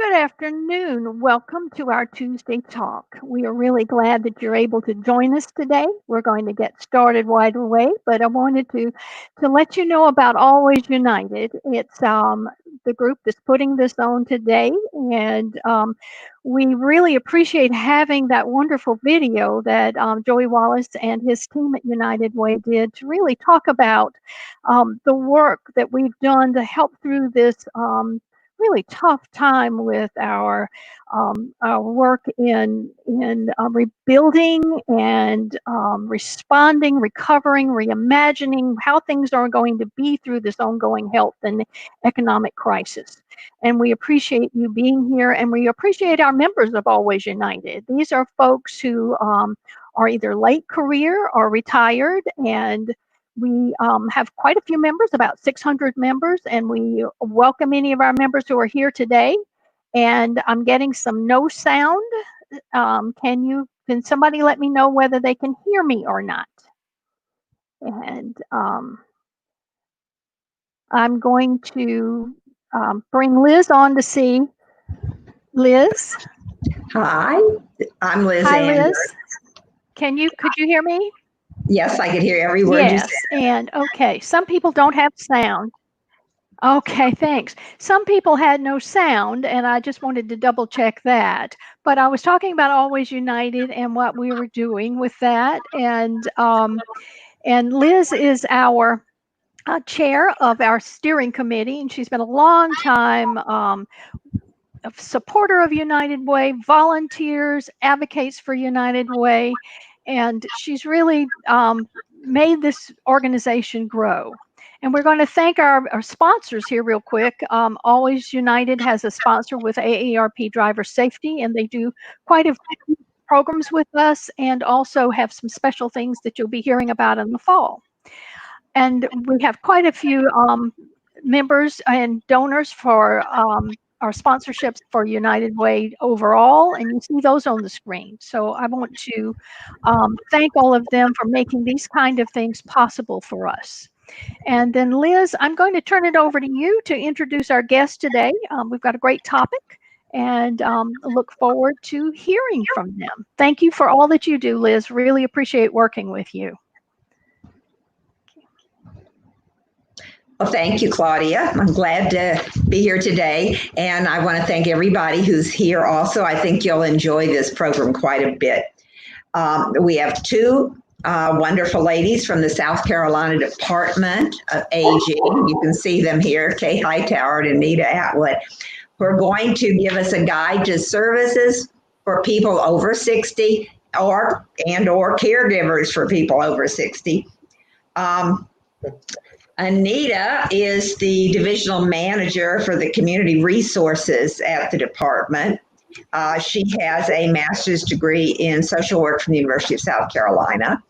Good afternoon. Welcome to our Tuesday talk. We are really glad that you're able to join us today. We're going to get started right away, but I wanted to let you know about Always United. It's the group that's putting this on today, and we really appreciate having that wonderful video that Joey Wallace and his team at United Way did to really talk about the work that we've done to help through this really tough time with our work in rebuilding and responding, recovering, reimagining how things are going to be through this ongoing health and economic crisis. And we appreciate you being here, and we appreciate our members of Always United. These are folks who are either late career or retired, and we have quite a few members, about 600 members, and we welcome any of our members who are here today. And I'm getting some no sound. Can somebody let me know whether they can hear me or not? And I'm going to bring Liz on to see. Liz? Hi, I'm Liz. Hi, Anders. Liz. Could you hear me? Yes, I could hear every word you said. And okay, some people don't have sound. Okay, thanks. Some people had no sound, and I just wanted to double check that. But I was talking about Always United and what we were doing with that. And Liz is our chair of our steering committee, and she's been a long time a supporter of United Way, volunteers, advocates for United Way, and she's really made this organization grow. And we're going to thank our sponsors here real quick. Always United has a sponsor with AARP Driver Safety, and they do quite a few programs with us and also have some special things that you'll be hearing about in the fall. And we have quite a few members and donors for our sponsorships for United Way overall, and you see those on the screen. So I want to thank all of them for making these kind of things possible for us. And then Liz, I'm going to turn it over to you to introduce our guest today. We've got a great topic and look forward to hearing from them. Thank you for all that you do, Liz. Really appreciate working with you. Well, thank you, Claudia. I'm glad to be here today. And I want to thank everybody who's here also. I think you'll enjoy this program quite a bit. We have two wonderful ladies from the South Carolina Department of Aging. You can see them here, Kay Hightower and Anita Atwood, who are going to give us a guide to services for people over 60 or caregivers for people over 60. Anita is the divisional manager for the community resources at the department. She has a master's degree in social work from the University of South Carolina.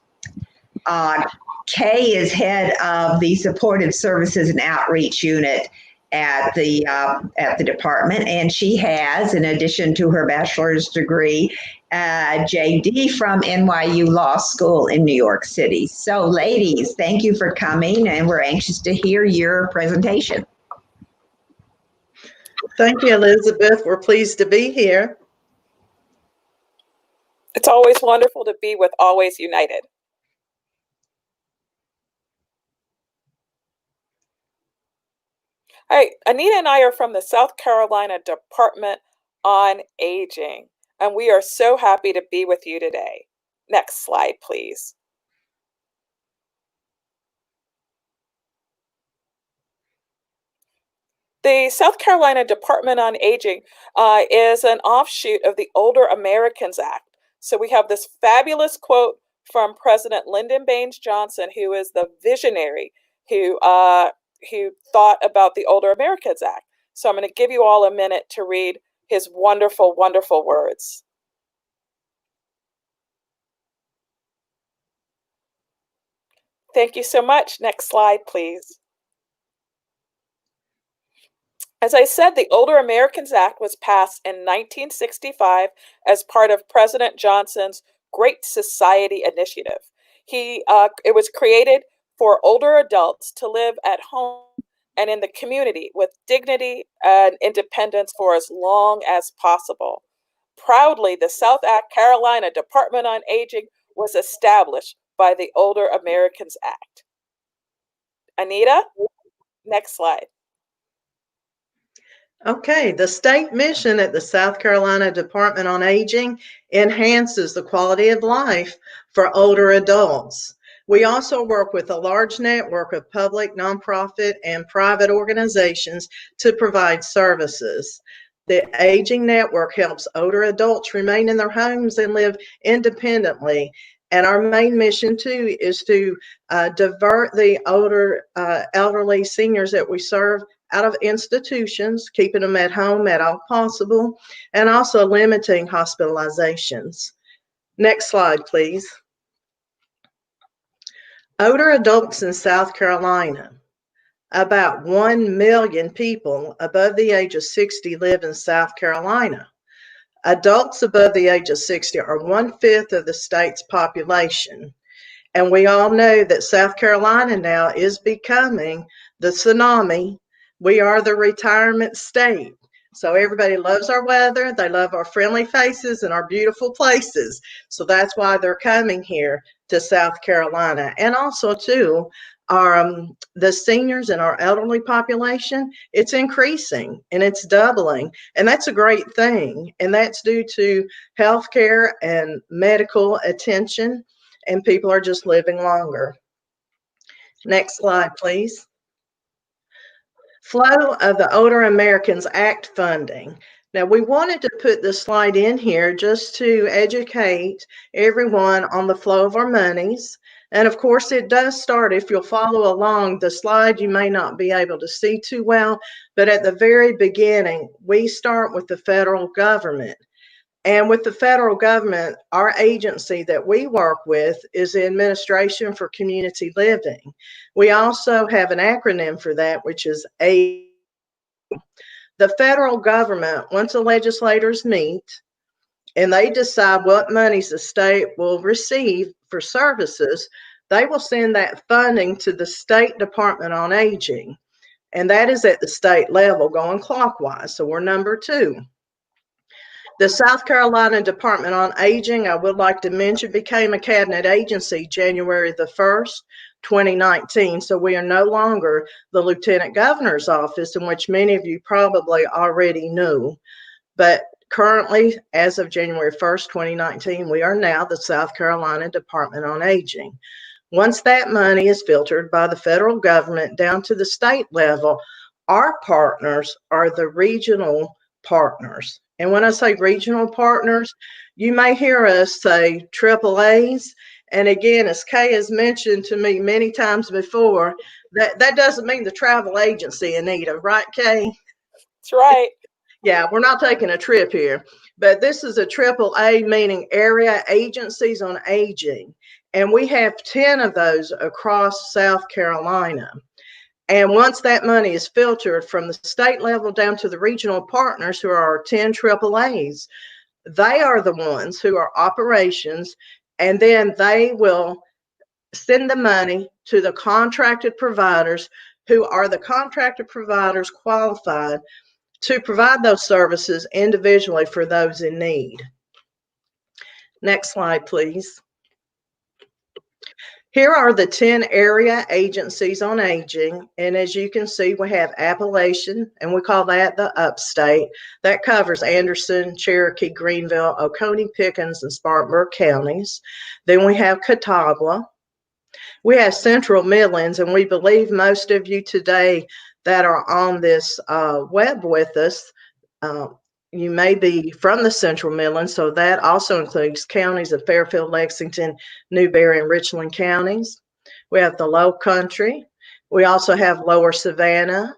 Kay is head of the supportive services and outreach unit at the department, and she has, in addition to her bachelor's degree, JD from NYU Law School in New York City. So, ladies, thank you for coming, and we're anxious to hear your presentation. Thank you, Elizabeth. We're pleased to be here. It's always wonderful to be with Always United. All right, Anita and I are from the South Carolina Department on Aging, and we are so happy to be with you today. Next slide, please. The South Carolina Department on Aging is an offshoot of the Older Americans Act. So we have this fabulous quote from President Lyndon Baines Johnson, who is the visionary who thought about the Older Americans Act. So I'm going to give you all a minute to read his wonderful, wonderful words. Thank you so much. Next slide, please. As I said, the Older Americans Act was passed in 1965 as part of President Johnson's Great Society Initiative. It was created for older adults to live at home and in the community with dignity and independence for as long as possible. Proudly, the South Carolina Department on Aging was established by the Older Americans Act. Anita, next slide. Okay, the state mission at the South Carolina Department on Aging enhances the quality of life for older adults. We also work with a large network of public, nonprofit, and private organizations to provide services. The Aging Network helps older adults remain in their homes and live independently. And our main mission, too, is to divert the older elderly seniors that we serve out of institutions, keeping them at home at all possible, and also limiting hospitalizations. Next slide, please. Older adults in South Carolina. About 1 million people above the age of 60 live in South Carolina. Adults above the age of 60 are 1/5 of the state's population. And we all know that South Carolina now is becoming the tsunami. We are the retirement state. So everybody loves our weather. They love our friendly faces and our beautiful places. So that's why they're coming here to South Carolina. And also, too, the seniors in our elderly population, it's increasing and it's doubling. And that's a great thing. And that's due to healthcare and medical attention. And people are just living longer. Next slide, please. Flow of the Older Americans Act funding. Now, we wanted to put this slide in here just to educate everyone on the flow of our monies. And of course, it does start, if you'll follow along the slide, you may not be able to see too well, but at the very beginning, we start with the federal government. And with the federal government, our agency that we work with is the Administration for Community Living. We also have an acronym for that, which is A. The federal government, once the legislators meet and they decide what monies the state will receive for services, they will send that funding to the State Department on Aging. And that is at the state level going clockwise. So we're number 2. The South Carolina Department on Aging, I would like to mention, became a cabinet agency January the 1st, 2019. So we are no longer the Lieutenant Governor's office, in which many of you probably already knew. But currently, as of January 1st, 2019, we are now the South Carolina Department on Aging. Once that money is filtered by the federal government down to the state level, our partners are the regional partners. And when I say regional partners, you may hear us say AAAs. And again, as Kay has mentioned to me many times before, that doesn't mean the travel agency, Anita, right, Kay? That's right. Yeah, we're not taking a trip here. But this is a AAA, meaning Area Agencies on Aging. And we have 10 of those across South Carolina. And once that money is filtered from the state level down to the regional partners, who are our 10 AAAs, they are the ones who are operations, and then they will send the money to the contracted providers, who are the contracted providers qualified to provide those services individually for those in need. Next slide, please. Here are the 10 area agencies on aging. And as you can see, we have Appalachian, and we call that the upstate. That covers Anderson, Cherokee, Greenville, Oconee, Pickens, and Spartanburg counties. Then we have Catawba. We have Central Midlands, and we believe most of you today that are on this web with us, you may be from the Central Midlands, so that also includes counties of Fairfield, Lexington, Newberry, and Richland counties. We have the Low Country. We also have Lower Savannah.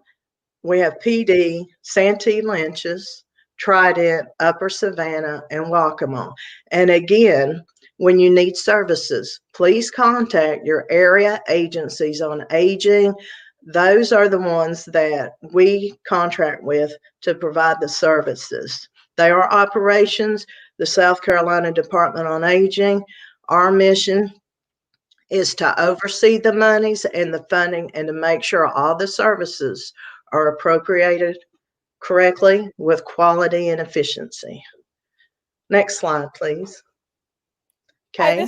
We have PD, Santee Lynches, Trident, Upper Savannah, and Waccamaw. And again, when you need services, please contact your area agencies on aging. Those are the ones that we contract with to provide the services. They are operations, the South Carolina Department on Aging. Our mission is to oversee the monies and the funding and to make sure all the services are appropriated correctly with quality and efficiency. Next slide, please. Okay.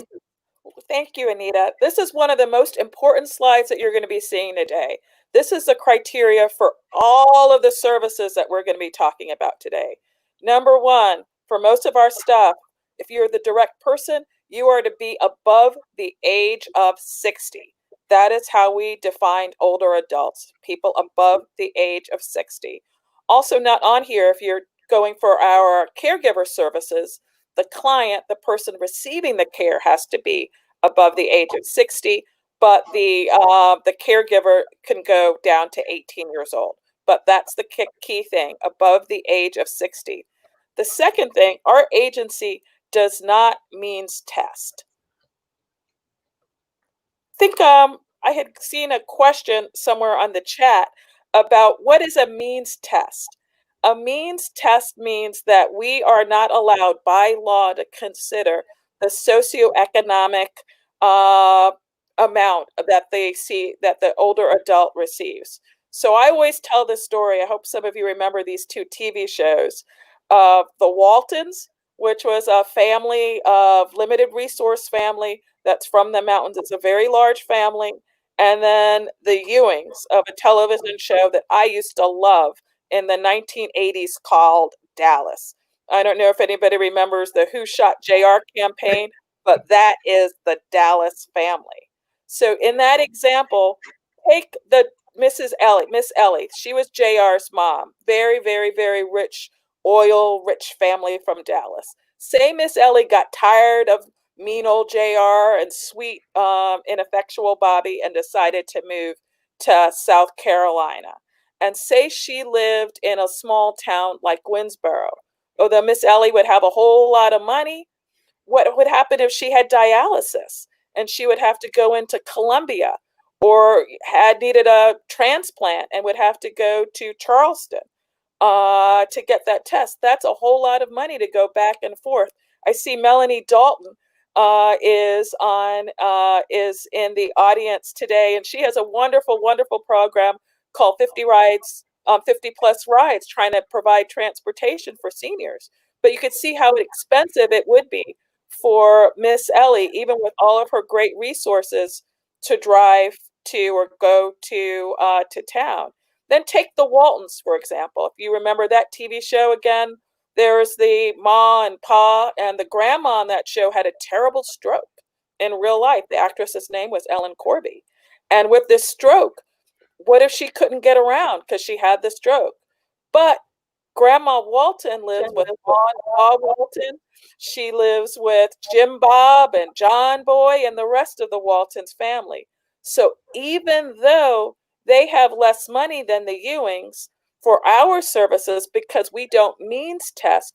Thank you, Anita. This is one of the most important slides that you're going to be seeing today. This is the criteria for all of the services that we're going to be talking about today. Number one, for most of our stuff, if you're the direct person, you are to be above the age of 60. That is how we defined older adults, people above the age of 60. Also not on here, if you're going for our caregiver services, the client, the person receiving the care, has to be above the age of 60, but the caregiver can go down to 18 years old. But that's the key thing, above the age of 60. The second thing, our agency does not means test. I think I had seen a question somewhere on the chat about what is a means test. A means test means that we are not allowed by law to consider the socioeconomic amount that the older adult receives. So I always tell this story. I hope some of you remember these two TV shows of the Waltons, which was a family of limited resource family that's from the mountains. It's a very large family. And then the Ewings, of a television show that I used to love in the 1980s called Dallas. I don't know if anybody remembers the Who Shot JR campaign, but that is the Dallas family. So in that example, take the Miss Ellie. She was JR's mom. Very, very, very rich, oil-rich family from Dallas. Say Miss Ellie got tired of mean old JR and sweet, ineffectual Bobby and decided to move to South Carolina. And say she lived in a small town like Winsboro. Although Miss Ellie would have a whole lot of money, what would happen if she had dialysis and she would have to go into Columbia, or had needed a transplant and would have to go to Charleston to get that test? That's a whole lot of money to go back and forth. I see Melanie Dalton is in the audience today, and she has a wonderful, wonderful program called 50 plus rides, trying to provide transportation for seniors. But you could see how expensive it would be for Miss Ellie, even with all of her great resources, to drive to or go to town. Then take the Waltons, for example. If you remember that TV show again, there's the Ma and Pa, and the grandma on that show had a terrible stroke in real life. The actress's name was Ellen Corby. And with this stroke, what if she couldn't get around because she had the stroke? But Grandma Walton lives with Ma and Pa Walton. She lives with Jim Bob and John Boy and the rest of the Waltons family. So even though they have less money than the Ewings, for our services, because we don't means test,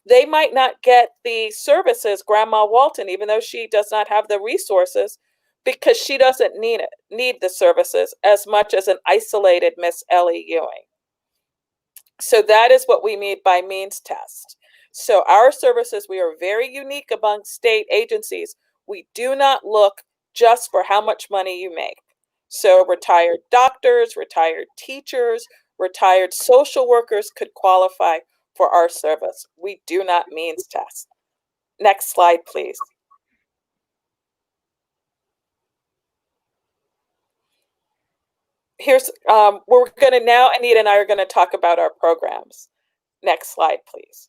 they might not get the services Grandma Walton, even though she does not have the resources, because she doesn't need the services as much as an isolated Miss Ellie Ewing. So that is what we mean by means test. So our services, we are very unique among state agencies. We do not look just for how much money you make. So retired doctors, retired teachers, retired social workers could qualify for our service. We do not means test. Next slide, please. Here's, we're gonna now, Anita and I are gonna talk about our programs. Next slide, please.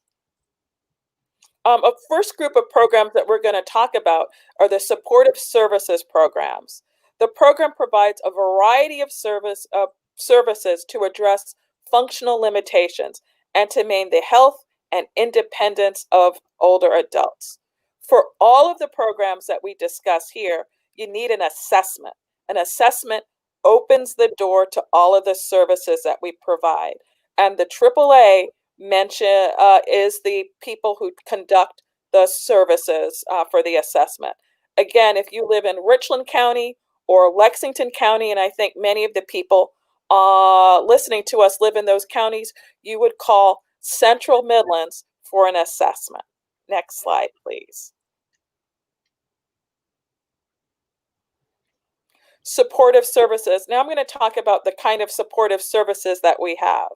A first group of programs that we're gonna talk about are the supportive services programs. The program provides a variety of services to address functional limitations and to maintain the health and independence of older adults. For all of the programs that we discuss here, you need an assessment. An assessment opens the door to all of the services that we provide. And the AAA is the people who conduct the services for the assessment. Again, if you live in Richland County or Lexington County, and I think many of the people listening to us live in those counties, you would call Central Midlands for an assessment. Next slide, please. Supportive services. Now I'm going to talk about the kind of supportive services that we have.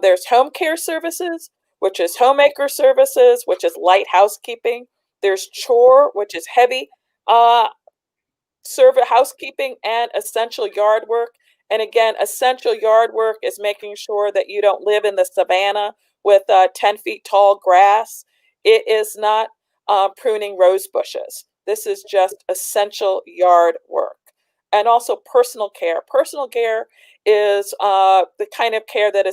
There's home care services, which is homemaker services, which is light housekeeping. There's chore, which is heavy housekeeping and essential yard work. And again, essential yard work is making sure that you don't live in the savannah with 10 feet tall grass. It is not pruning rose bushes. This is just essential yard work. And also personal care. Personal care is the kind of care that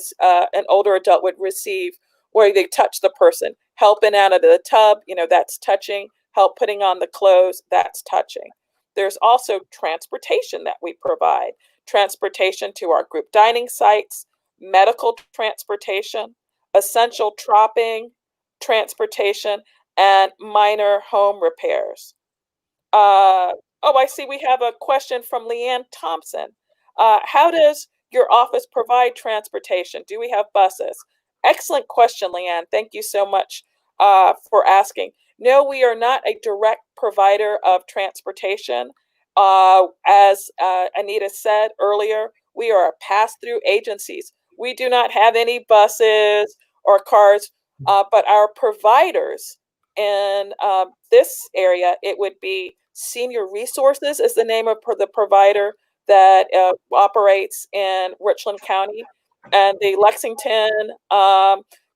an older adult would receive, where they touch the person, helping out of the tub, that's touching, help putting on the clothes, that's touching. There's also transportation that we provide, transportation to our group dining sites, medical transportation, essential tropping, transportation, and minor home repairs. I see we have a question from Leanne Thompson. How does your office provide transportation? Do we have buses? Excellent question, Leanne. Thank you so much for asking. No, we are not a direct provider of transportation. As Anita said earlier, we are a pass-through agencies. We do not have any buses or cars, but our providers in this area, it would be Senior Resources is the name of the provider that operates in Richland County, and the Lexington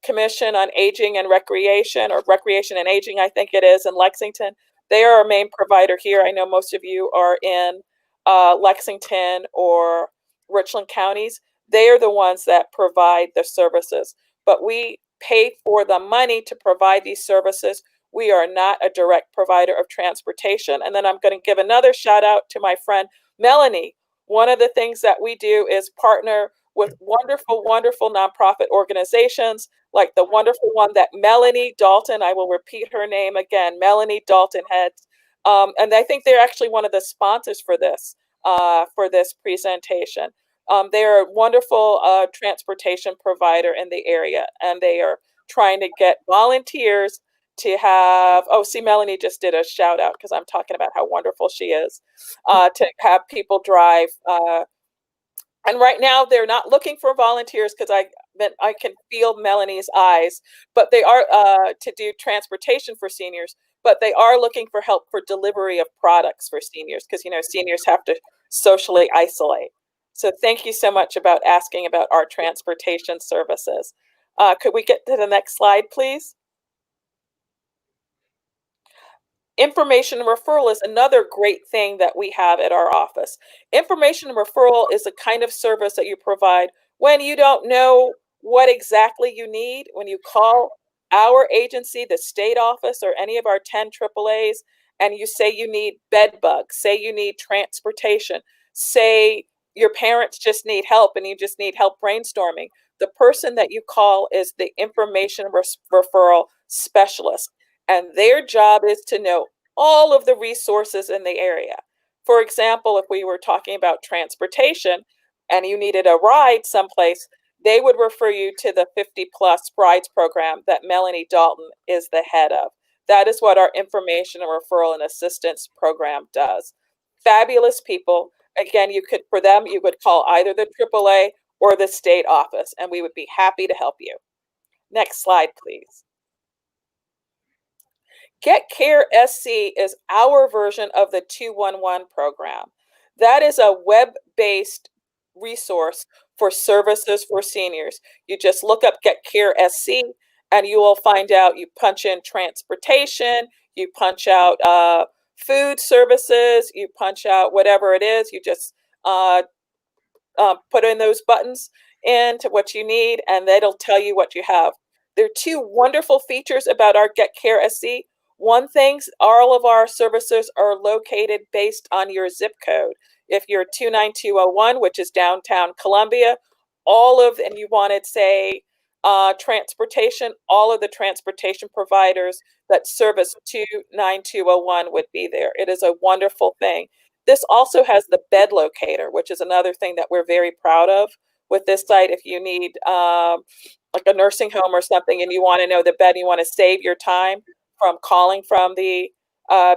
Commission on Aging and Recreation, or Recreation and Aging, I think it is, in Lexington. They are our main provider here. I know most of you are in Lexington or Richland counties. They are the ones that provide the services, but we pay for the money to provide these services. We are not a direct provider of transportation. And then I'm going to give another shout out to my friend Melanie. One of the things that we do is partner with wonderful, wonderful nonprofit organizations, like the wonderful one that Melanie Dalton, I will repeat her name again, Melanie Dalton heads. And I think they're actually one of the sponsors for this presentation. They are a wonderful transportation provider in the area, and they are trying to get volunteers to have, see, Melanie just did a shout out because I'm talking about how wonderful she is, to have people drive. And right now they're not looking for volunteers because I can feel Melanie's eyes, but they are to do transportation for seniors, but they are looking for help for delivery of products for seniors because, seniors have to socially isolate. So thank you so much about asking about our transportation services. Could we get to the next slide, please? Information referral is another great thing that we have at our office. Information referral is a kind of service that you provide when you don't know what exactly you need. When you call our agency, the state office, or any of our 10 AAAs, and you say you need bed bugs, say you need transportation, say your parents just need help and you just need help brainstorming, the person that you call is the information referral specialist. And their job is to know all of the resources in the area. For example, if we were talking about transportation and you needed a ride someplace, they would refer you to the 50 Plus Rides program that Melanie Dalton is the head of. That is what our information and referral and assistance program does. Fabulous people. Again, you would call either the AAA or the state office, and we would be happy to help you. Next slide, please. GetCare SC is our version of the 211 program. That is a web-based resource for services for seniors. You just look up GetCare SC and you will find out, you punch in transportation, you punch out food services, you punch out whatever it is, you just put in those buttons into what you need, and it'll tell you what you have. There are two wonderful features about our GetCare SC. One thing, all of our services are located based on your zip code. If you're 29201, which is downtown Columbia, and you wanted, say, transportation, all of the transportation providers that service 29201 would be there. It is a wonderful thing. This also has the bed locator, which is another thing that we're very proud of with this site. If you need like a nursing home or something and you want to know the bed, you want to save your time from calling from the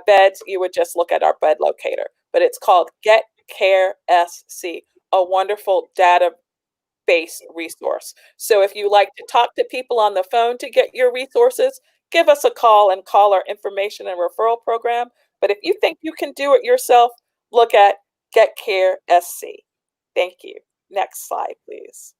beds, you would just look at our bed locator. But it's called Get GetCare SC, a wonderful database resource. So if you like to talk to people on the phone to get your resources, give us a call and call our information and referral program. But if you think you can do it yourself, look at GetCare SC. Thank you. Next slide, please.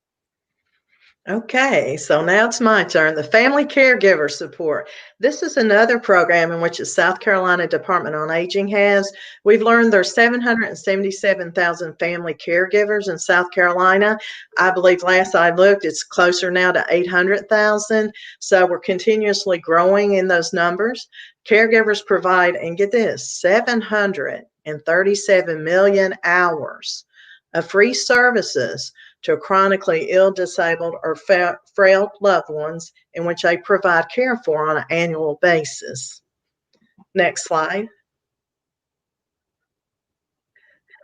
Okay, so now it's my turn. The Family Caregiver Support. This is another program in which the South Carolina Department on Aging has. We've learned there's 777,000 family caregivers in South Carolina. I believe last I looked, it's closer now to 800,000. So we're continuously growing in those numbers. Caregivers provide, and get this, 737 million hours of free services to chronically ill, disabled, or frail loved ones in which they provide care for on an annual basis. Next slide.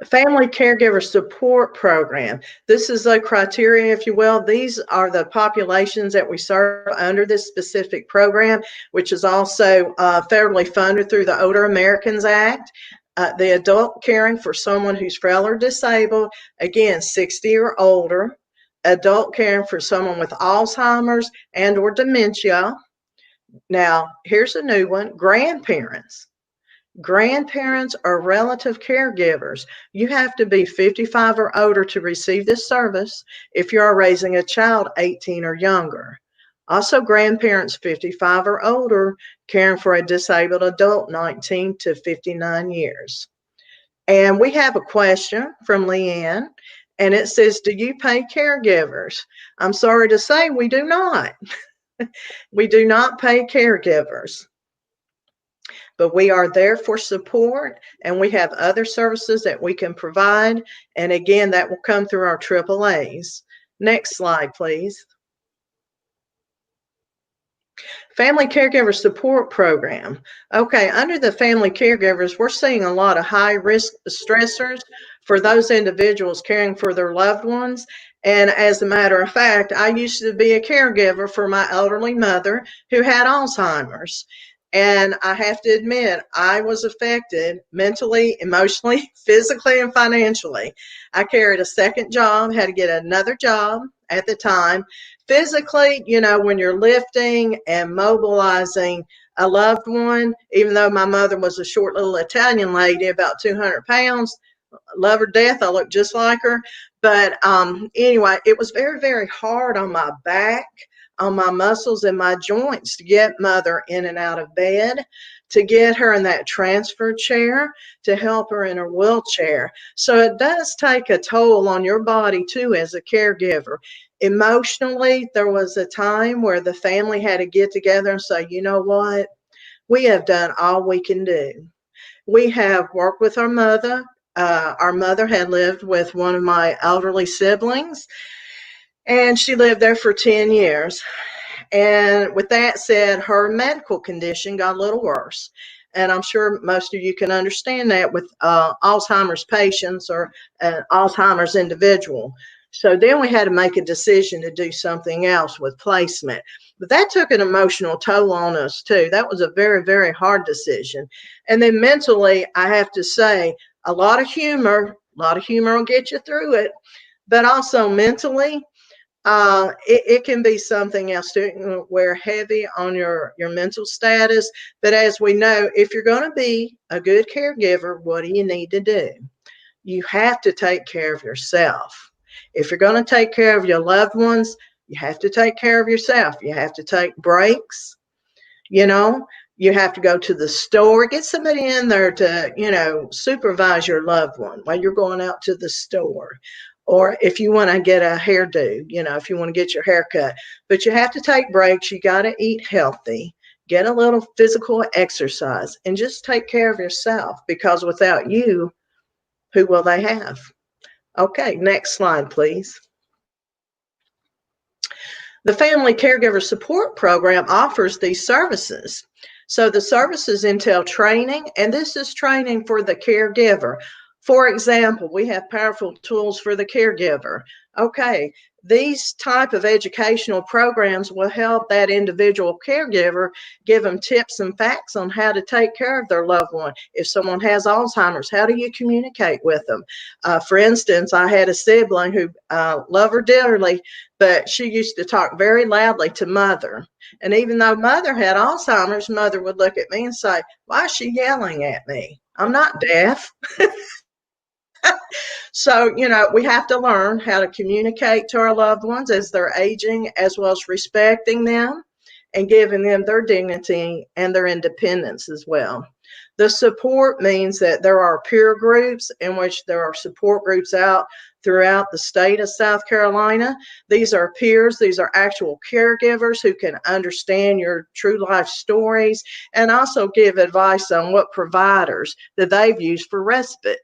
Family Caregiver Support Program. This is a criteria, if you will. These are the populations that we serve under this specific program, which is also federally funded through the Older Americans Act. The adult caring for someone who's frail or disabled, again, 60 or older. Adult caring for someone with Alzheimer's and or dementia. Now, here's a new one, grandparents. Grandparents are relative caregivers. You have to be 55 or older to receive this service if you are raising a child 18 or younger. Also, grandparents 55 or older caring for a disabled adult 19 to 59 years. And we have a question from Leanne, and it says, do you pay caregivers? I'm sorry to say we do not. We do not pay caregivers. But we are there for support, and we have other services that we can provide. And again, that will come through our AAAs. Next slide, please. Family Caregiver Support Program. Okay, under the Family Caregivers, we're seeing a lot of high-risk stressors for those individuals caring for their loved ones. And as a matter of fact, I used to be a caregiver for my elderly mother who had Alzheimer's. And I have to admit, I was affected mentally, emotionally, physically, and financially. I carried a second job, had to get another job at the time. Physically, you know, when you're lifting and mobilizing a loved one, even though my mother was a short little Italian lady, about 200 pounds, love her to death, I look just like her. But anyway, it was very, very hard on my back, on my muscles and my joints to get mother in and out of bed, to get her in that transfer chair, to help her in her wheelchair. So it does take a toll on your body too as a caregiver. Emotionally, there was a time where the family had to get together and say, you know what? We have done all we can do. We have worked with our mother. Our mother had lived with one of my elderly siblings, and she lived there for 10 years. And with that said, her medical condition got a little worse. And I'm sure most of you can understand that with Alzheimer's patients or an Alzheimer's individual. So then we had to make a decision to do something else with placement. But that took an emotional toll on us too. That was a very, very hard decision. And then mentally, I have to say, a lot of humor will get you through it. But also mentally, it can be something else to wear heavy on your mental status. But as we know, if you're going to be a good caregiver, what do you need to do? You have to take care of yourself. If you're going to take care of your loved ones, you have to take care of yourself. You have to take breaks. You know, you have to go to the store, get somebody in there to, you know, supervise your loved one while you're going out to the store. Or if you want to get a hairdo, you know, if you want to get your hair cut. But you have to take breaks. You got to eat healthy, get a little physical exercise, and just take care of yourself, because without you, who will they have? Okay, next slide, please. The Family Caregiver Support Program offers these services. So the services entail training, and this is training for the caregiver. For example, we have powerful tools for the caregiver. Okay, these type of educational programs will help that individual caregiver, give them tips and facts on how to take care of their loved one. If someone has Alzheimer's, how do you communicate with them? For instance, I had a sibling who loved her dearly, but she used to talk very loudly to mother. And even though mother had Alzheimer's, mother would look at me and say, "Why is she yelling at me? I'm not deaf." So, we have to learn how to communicate to our loved ones as they're aging, as well as respecting them and giving them their dignity and their independence as well. The support means that there are peer groups in which there are support groups out throughout the state of South Carolina. These are peers, these are actual caregivers who can understand your true life stories and also give advice on what providers that they've used for respite.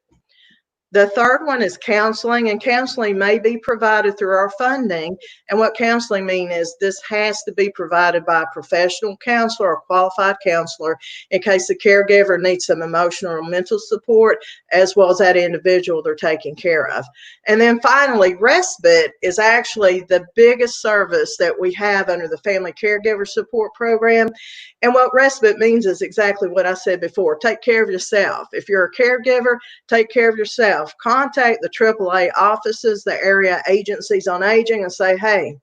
The third one is counseling, and counseling may be provided through our funding. And what counseling means is this has to be provided by a professional counselor or qualified counselor in case the caregiver needs some emotional or mental support, as well as that individual they're taking care of. And then finally, respite is actually the biggest service that we have under the Family Caregiver Support Program. And what respite means is exactly what I said before. Take care of yourself. If you're a caregiver, take care of yourself. Contact the AAA offices, the area agencies on aging, and say, "Hey,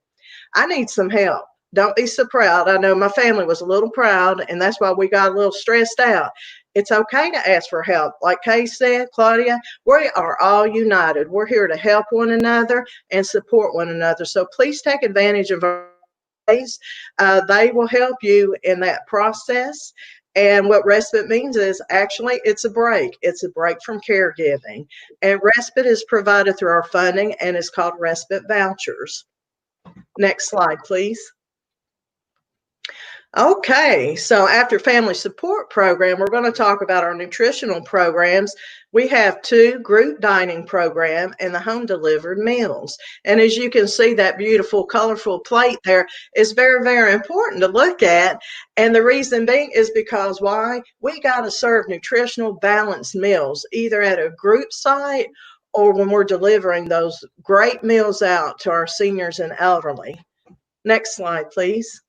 I need some help." Don't be so proud. I know my family was a little proud, and that's why we got a little stressed out. It's okay to ask for help. Like Kay said, Claudia, we are all united. We're here to help one another and support one another. So please take advantage of our ways. They will help you in that process. And what respite means is actually it's a break. It's a break from caregiving. And respite is provided through our funding and it's called respite vouchers. Next slide, please. Okay, so after family support program, we're going to talk about our nutritional programs. We have 2 group dining program and the home delivered meals. And as you can see, that beautiful, colorful plate there is very, very important to look at. And the reason being is because why? We got to serve nutritional balanced meals, either at a group site or when we're delivering those great meals out to our seniors and elderly. Next slide, please.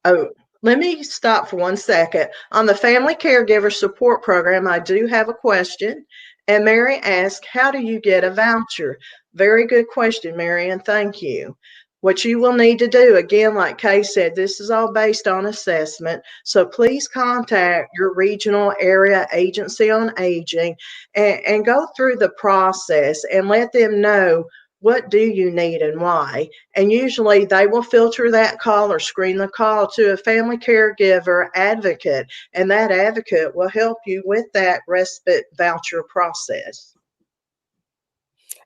Oh, let me stop for 1 second. On the Family Caregiver Support Program, I do have a question. And Mary asked, how do you get a voucher? Very good question, Mary, and thank you. What you will need to do, again, like Kay said, this is all based on assessment. So please contact your regional area agency on aging and go through the process and let them know what do you need and why. And usually they will filter that call or screen the call to a family caregiver advocate, and that advocate will help you with that respite voucher process.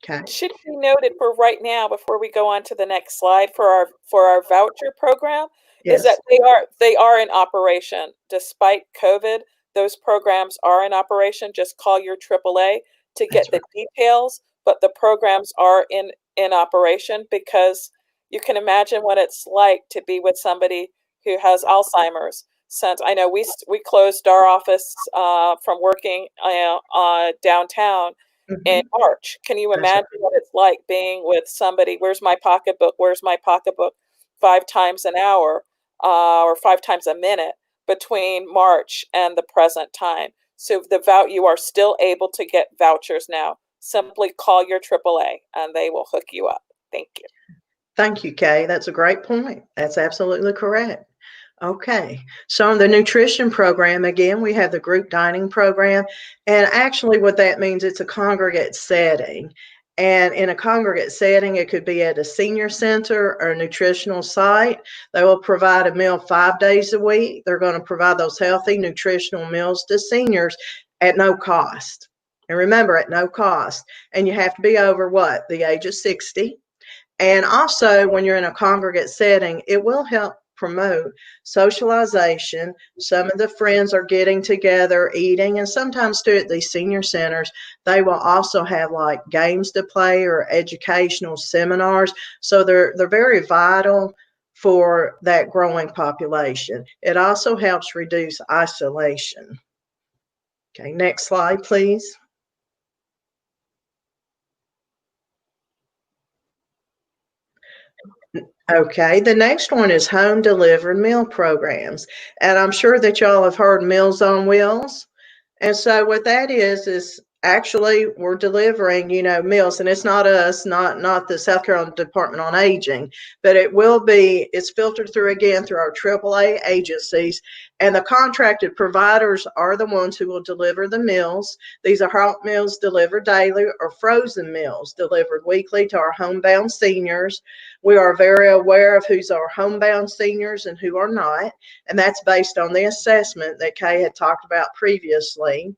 Okay. Should be noted for right now, before we go on to the next slide, for our voucher program, Yes. is that they are in operation despite COVID. Those programs are in operation. Just call your AAA to get the details. But the programs are in operation, because you can imagine what it's like to be with somebody who has Alzheimer's. Since I know we closed our office from working downtown in March. Can you imagine what it's like being with somebody? Where's my pocketbook? Where's my pocketbook? 5 times an hour or 5 times a minute between March and the present time. So you are still able to get vouchers now. Simply call your AAA and they will hook you up. Thank you. Thank you, Kay. That's a great point. That's absolutely correct. Okay, so in the nutrition program, again, we have the group dining program. And actually what that means, it's a congregate setting. And in a congregate setting, it could be at a senior center or a nutritional site. They will provide a meal 5 days a week. They're going to provide those healthy nutritional meals to seniors at no cost. And remember, at no cost. And you have to be over what? The age of 60. And also, when you're in a congregate setting, it will help promote socialization. Some of the friends are getting together, eating, and sometimes too at these senior centers, they will also have like games to play or educational seminars. So they're very vital for that growing population. It also helps reduce isolation. Okay, next slide, please. Okay, the next one is home delivered meal programs. And I'm sure that y'all have heard Meals on Wheels. And so what that is actually we're delivering, meals, and it's not us, not the South Carolina Department on Aging, but it's filtered through again through our AAA agencies, and the contracted providers are the ones who will deliver the meals. These are hot meals delivered daily or frozen meals delivered weekly to our homebound seniors. We are very aware of who's our homebound seniors and who are not, and that's based on the assessment that Kay had talked about previously.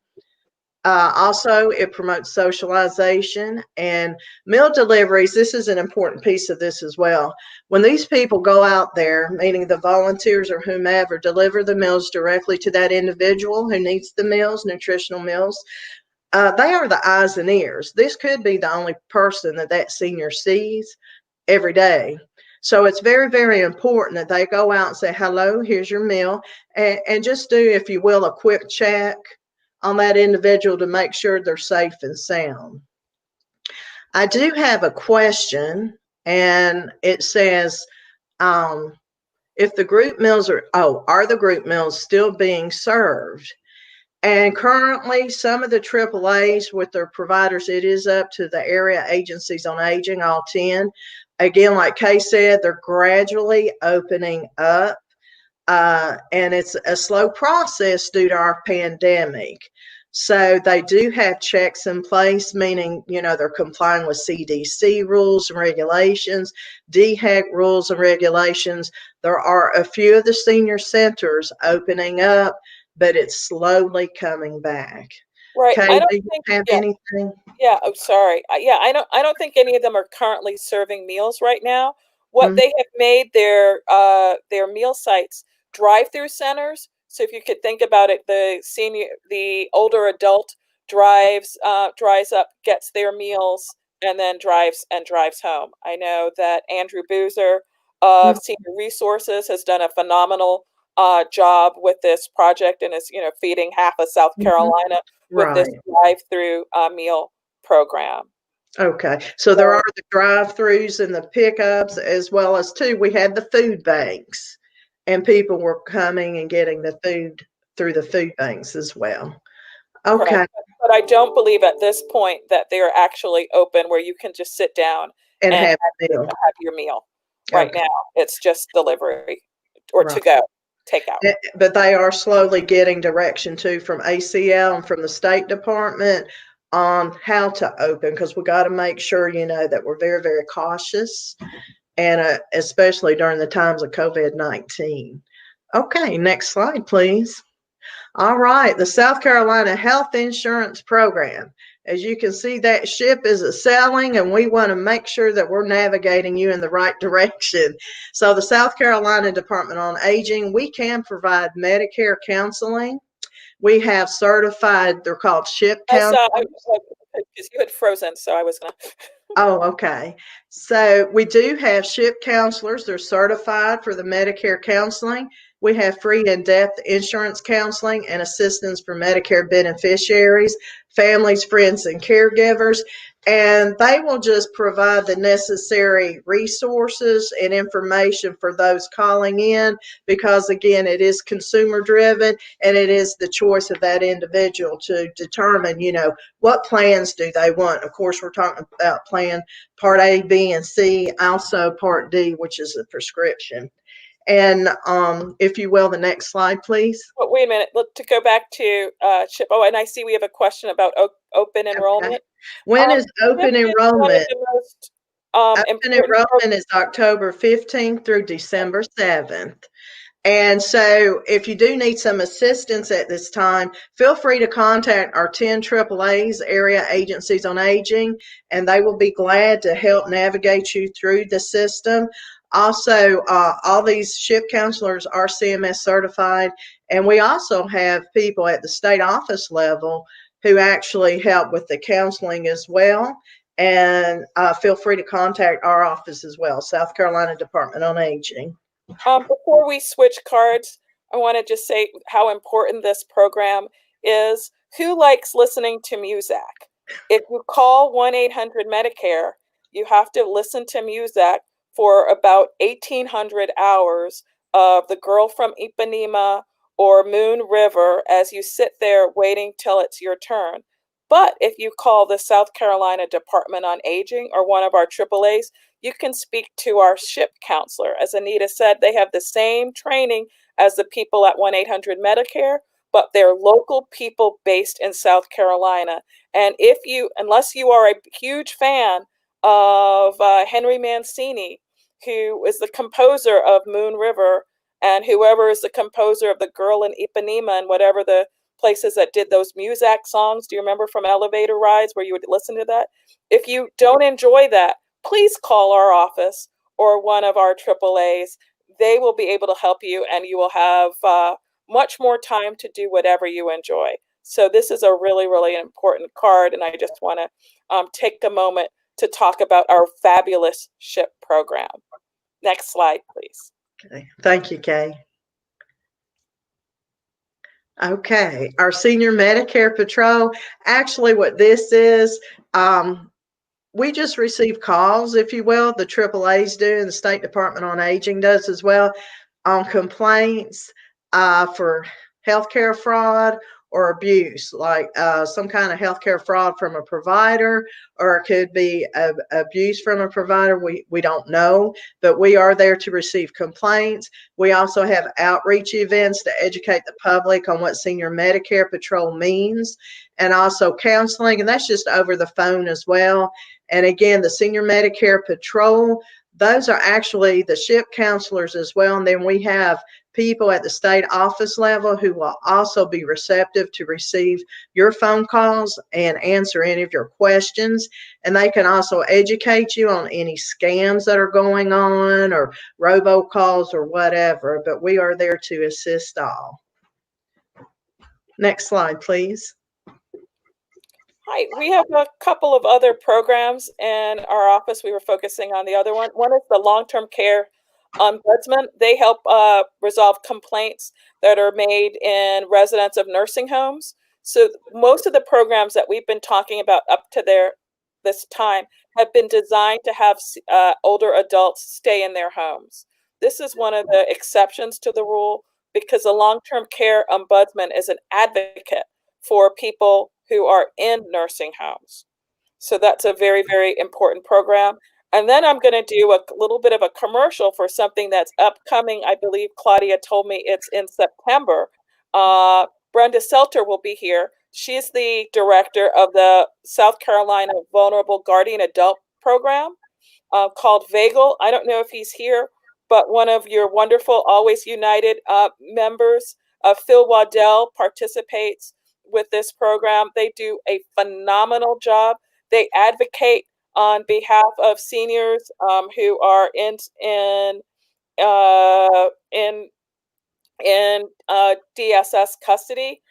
Also, it promotes socialization and meal deliveries. This is an important piece of this as well. When these people go out there, meaning the volunteers or whomever, deliver the meals directly to that individual who needs the meals, nutritional meals, they are the eyes and ears. This could be the only person that senior sees every day. So it's very, very important that they go out and say, hello, here's your meal, and just do, if you will, a quick check on that individual to make sure they're safe and sound. I do have a question, and it says, if the group meals are the group meals still being served? And currently, some of the AAAs with their providers, it is up to the area agencies on aging, all 10. Again, like Kay said, they're gradually opening up. And it's a slow process due to our pandemic. So they do have checks in place, meaning, they're complying with CDC rules and regulations, DHEC rules and regulations. There are a few of the senior centers opening up, but it's slowly coming back. Right. Kay, I don't do you think, have yeah, anything? yeah. Oh, sorry. Yeah, I don't think any of them are currently serving meals right now. What they have made their meal sites drive-through centers. So if you could think about it, the older adult drives up, gets their meals, and then drives home. I know that Andrew Boozer of Senior Resources has done a phenomenal job with this project, and is feeding half of South Carolina with this Right. drive-through meal program. Okay, so there are the drive-throughs and the pickups, as well as we had the food banks, and people were coming and getting the food through the food banks as well. Okay. Correct. But I don't believe at this point that they are actually open where you can just sit down And have a meal. have your meal. Right Okay. now, it's just delivery or Right. to go, takeout. But they are slowly getting direction too from ACL and from the State Department on how to open, because we got to make sure, that we're very, very cautious, and especially during the times of COVID-19. Okay, next slide, please. All right, the South Carolina Health Insurance Program. As you can see, that ship is sailing, and we want to make sure that we're navigating you in the right direction. So the South Carolina Department on Aging, we can provide Medicare counseling. We have certified, they're called SHIP counselors. Because you had frozen, so I was going to. Oh, okay. So we do have SHIP counselors. They're certified for the Medicare counseling. We have free in-depth insurance counseling and assistance for Medicare beneficiaries, families, friends, and caregivers. And they will just provide the necessary resources and information for those calling in, because, again, it is consumer driven, and it is the choice of that individual to determine, what plans do they want. Of course, we're talking about plan Part A, B, and C, also Part D, which is a prescription. And if you will, the next slide, please. But wait a minute, to go back to SHIP. Oh, and I see we have a question about open enrollment. Okay. When is open enrollment? Open enrollment is October 15th through December 7th. And so if you do need some assistance at this time, feel free to contact our 10 AAAs, area agencies on aging, and they will be glad to help navigate you through the system. Also, all these SHIP counselors are CMS certified, and we also have people at the state office level who actually help with the counseling as well. And feel free to contact our office as well, South Carolina Department on Aging. Before we switch cards, I want to just say how important this program is. Who likes listening to music? If you call 1-800-Medicare, you have to listen to music for about 1,800 hours of The Girl from Ipanema or Moon River as you sit there waiting till it's your turn. But if you call the South Carolina Department on Aging or one of our AAAs, you can speak to our SHIP counselor. As Anita said, they have the same training as the people at 1-800-Medicare, but they're local people based in South Carolina. And unless you are a huge fan of Henry Mancini, who is the composer of Moon River, and whoever is the composer of The Girl in Ipanema and whatever the places that did those Muzak songs. Do you remember from elevator rides where you would listen to that? If you don't enjoy that, please call our office or one of our AAAs. They will be able to help you, and you will have much more time to do whatever you enjoy. So this is a really, really important card, and I just want to take a moment to talk about our fabulous SHIP program. Next slide, please. Okay. Thank you, Kay. Okay, our Senior Medicare Patrol. Actually, what this is, we just receive calls, if you will. The AAAs do, and the State Department on Aging does as well, on complaints for healthcare fraud or abuse, like some kind of healthcare fraud from a provider, or it could be abuse from a provider. We don't know, but we are there to receive complaints. We also have outreach events to educate the public on what Senior Medicare Patrol means, and also counseling, and that's just over the phone as well. And again, the Senior Medicare Patrol, those are actually the SHIP counselors as well. And then we have people at the state office level who will also be receptive to receive your phone calls and answer any of your questions. And they can also educate you on any scams that are going on or robocalls or whatever. But we are there to assist all. Next slide, please. Hi, we have a couple of other programs in our office. We were focusing on the other one. One is the long-term care ombudsman. They help resolve complaints that are made in residents of nursing homes. So most of the programs that we've been talking about up to this time have been designed to have older adults stay in their homes. This is one of the exceptions to the rule because the long-term care ombudsman is an advocate for people who are in nursing homes. So that's a very, very important program. And then I'm going to do a little bit of a commercial for something that's upcoming. I believe Claudia told me it's in September. Brenda Selter will be here. She's the director of the South Carolina Vulnerable Guardian Adult Program called VAGL. I don't know if he's here, but one of your wonderful Always United members, Phil Waddell, participates with this program. They do a phenomenal job. They advocate on behalf of seniors who are in DSS custody.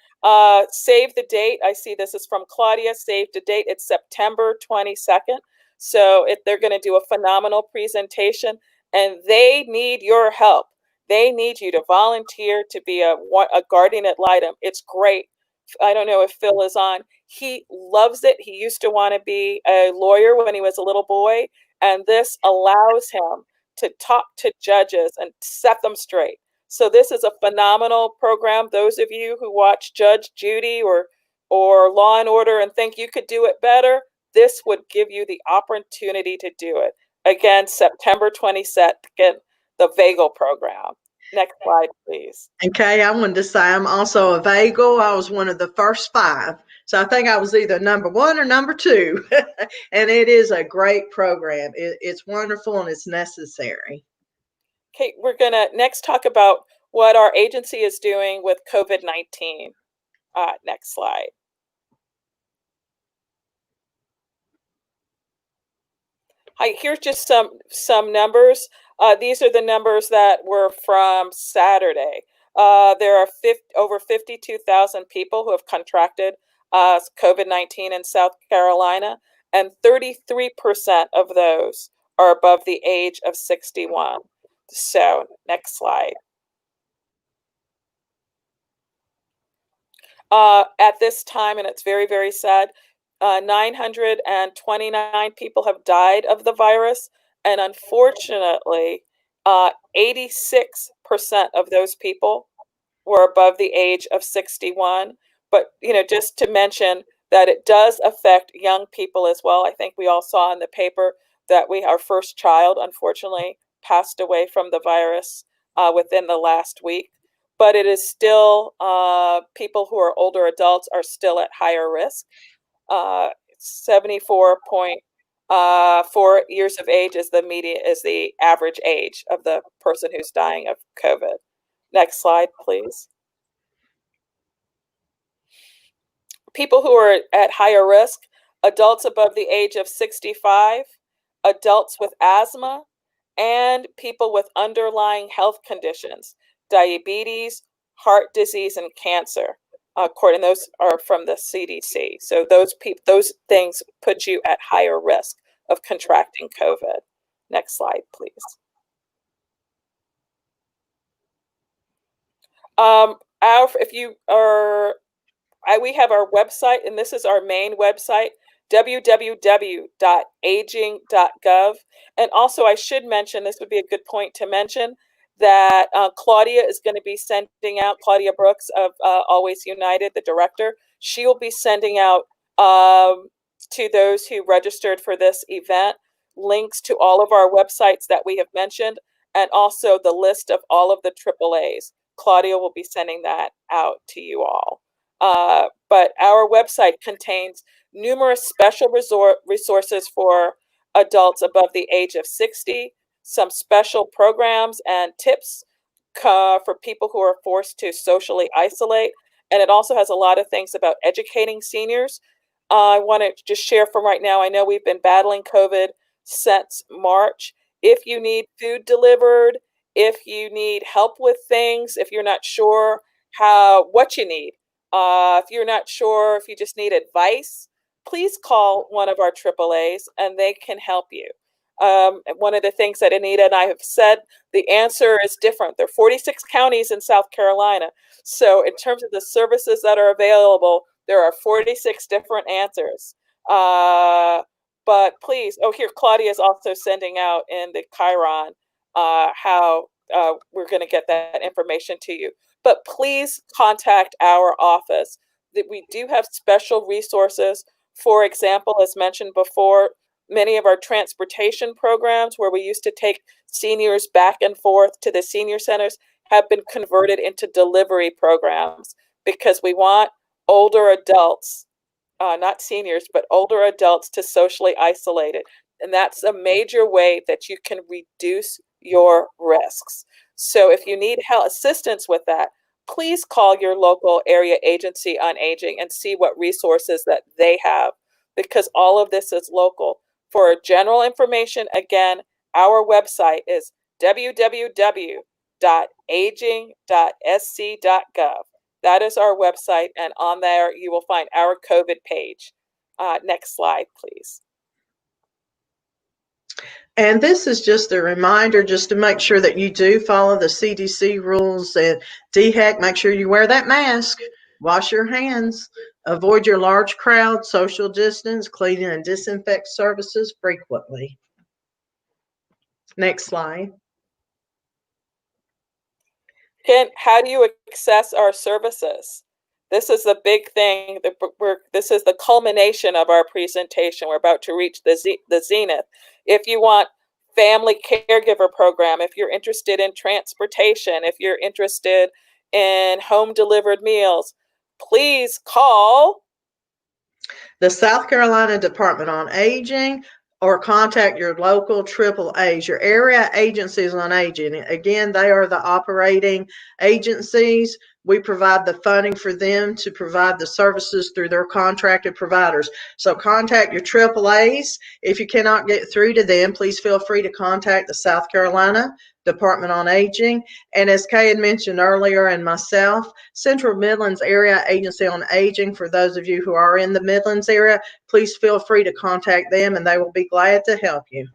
Save the date. I see this is from Claudia. Save the date. It's September 22nd. So they're going to do a phenomenal presentation, and they need your help. They need you to volunteer to be a guardian ad litem. It's great. I don't know if Phil is on. He loves it. He used to want to be a lawyer when he was a little boy, and this allows him to talk to judges and set them straight. So this is a phenomenal program. Those of you who watch Judge Judy or Law and Order and think you could do it better, this would give you the opportunity to do it. Again, September 22nd, the VAGL program. Next slide, please. Okay, I wanted to say I'm also a VAGL. I was one of the first 5. So I think I was either number 1 or number 2. And it is a great program. It's wonderful and it's necessary. Okay, we're going to next talk about what our agency is doing with COVID-19. Next slide. Hi, here's just some numbers. These are the numbers that were from Saturday. There are over 52,000 people who have contracted COVID-19 in South Carolina, and 33% of those are above the age of 61. So next slide. At this time, and it's very, very sad, 929 people have died of the virus, And unfortunately, 86% of those people were above the age of 61. But, just to mention that it does affect young people as well. I think we all saw in the paper that our first child, unfortunately, passed away from the virus within the last week. But it is still, people who are older adults are still at higher risk. 74.4 years of age is the average age of the person who's dying of COVID. Next slide, please. People who are at higher risk: adults above the age of 65, adults with asthma, and people with underlying health conditions, diabetes, heart disease, and cancer. According, those are from the CDC. So those things put you at higher risk of contracting COVID. Next slide, please. We have our website, and this is our main website, www.aging.gov. And also, I should mention, this would be a good point to mention, that Claudia is going to be sending out, Claudia Brooks of Always United, the director, she will be sending out to those who registered for this event links to all of our websites that we have mentioned, and also the list of all of the AAAs. Claudia will be sending that out to you all. But our website contains numerous special resources for adults above the age of 60, some special programs and tips for people who are forced to socially isolate. And it also has a lot of things about educating seniors. I want to just share from right now, I know we've been battling COVID since March. If you need food delivered, if you need help with things, if you're not sure what you need, if you're not sure, if you just need advice, please call one of our AAAs and they can help you. One of the things that Anita and I have said, the answer is different. There are 46 counties in South Carolina. So in terms of the services that are available, there are 46 different answers. But please, here, Claudia is also sending out in the Chiron how we're going to get that information to you. But please contact our office. That we do have special resources. For example, as mentioned before, many of our transportation programs where we used to take seniors back and forth to the senior centers have been converted into delivery programs, because we want older adults, not seniors, but older adults, to socially isolate it. And that's a major way that you can reduce your risks. So if you need assistance with that, please call your local area agency on aging and see what resources that they have, because all of this is local. For general information, again, our website is www.aging.sc.gov. That is our website, and on there you will find our COVID page. Next slide, please. And this is just a reminder, just to make sure that you do follow the CDC rules and DHEC. Make sure you wear that mask, wash your hands, avoid your large crowd, social distance, cleaning and disinfect services frequently. Next slide. Ken, how do you access our services? This is the big thing. This is the culmination of our presentation. We're about to reach the zenith. If you want family caregiver program, if you're interested in transportation, if you're interested in home delivered meals, please call the South Carolina Department on Aging, or contact your local AAAs, your area agencies on aging. Again, they are the operating agencies. We provide the funding for them to provide the services through their contracted providers. So contact your AAAs. If you cannot get through to them, please feel free to contact the South Carolina Department on Aging. And as Kay had mentioned earlier, and myself, Central Midlands Area Agency on Aging, for those of you who are in the Midlands area, please feel free to contact them and they will be glad to help you.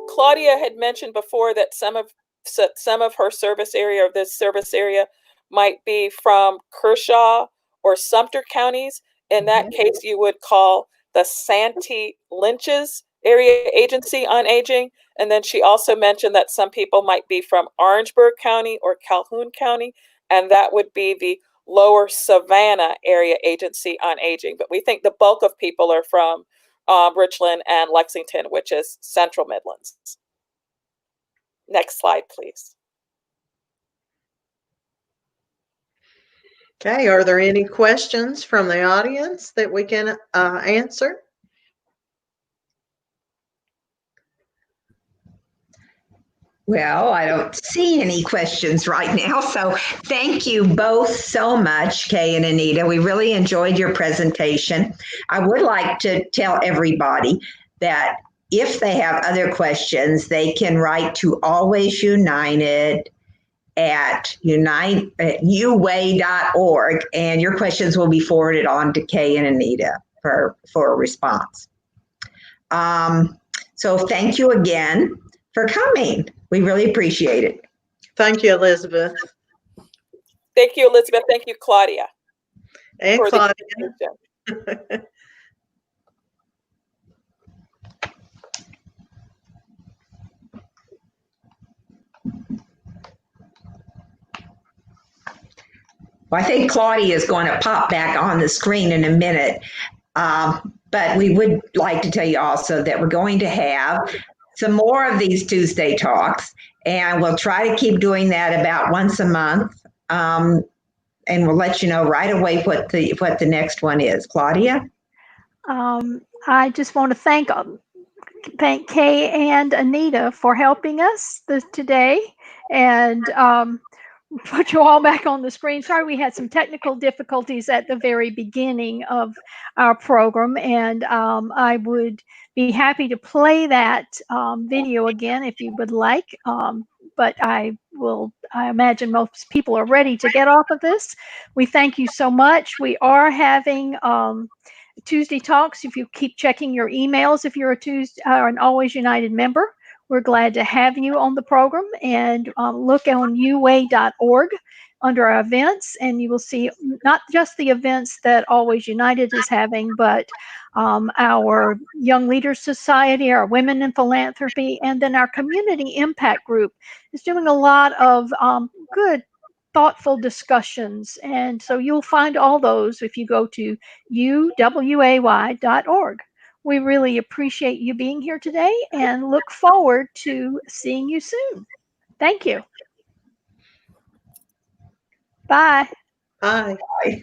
Claudia had mentioned before that some of her service area, or this service area, might be from Kershaw or Sumter counties. In that case, you would call the Santee Lynch's Area Agency on Aging. And then she also mentioned that some people might be from Orangeburg County or Calhoun County, and that would be the Lower Savannah Area Agency on Aging. But we think the bulk of people are from Richland and Lexington, which is Central Midlands. Next slide, please. Okay, are there any questions from the audience that we can answer? Well, I don't see any questions right now. So thank you both so much, Kay and Anita. We really enjoyed your presentation. I would like to tell everybody that if they have other questions, they can write to Always United at uway.org, and your questions will be forwarded on to Kay and Anita for a response. So thank you again for coming. We really appreciate it. Thank you, Elizabeth. Thank you, Elizabeth. Thank you, Claudia. And Claudia. Well, I think Claudia is going to pop back on the screen in a minute. But we would like to tell you also that we're going to have some more of these Tuesday talks, and we'll try to keep doing that about once a month. And we'll let you know right away what the next one is. Claudia? I just want to thank Kay and Anita for helping us today, and put you all back on the screen. Sorry, we had some technical difficulties at the very beginning of our program, and I would be happy to play that video again if you would like. But I imagine most people are ready to get off of this. We thank you so much. We are having Tuesday talks. If you keep checking your emails, if you're an Always United member, we're glad to have you on the program, and look on uway.org under our events, and you will see not just the events that Always United is having, but our Young Leaders Society, our Women in Philanthropy, and then our Community Impact Group is doing a lot of good, thoughtful discussions. And so you'll find all those if you go to uway.org. We really appreciate you being here today and look forward to seeing you soon. Thank you. Bye. Bye. Bye.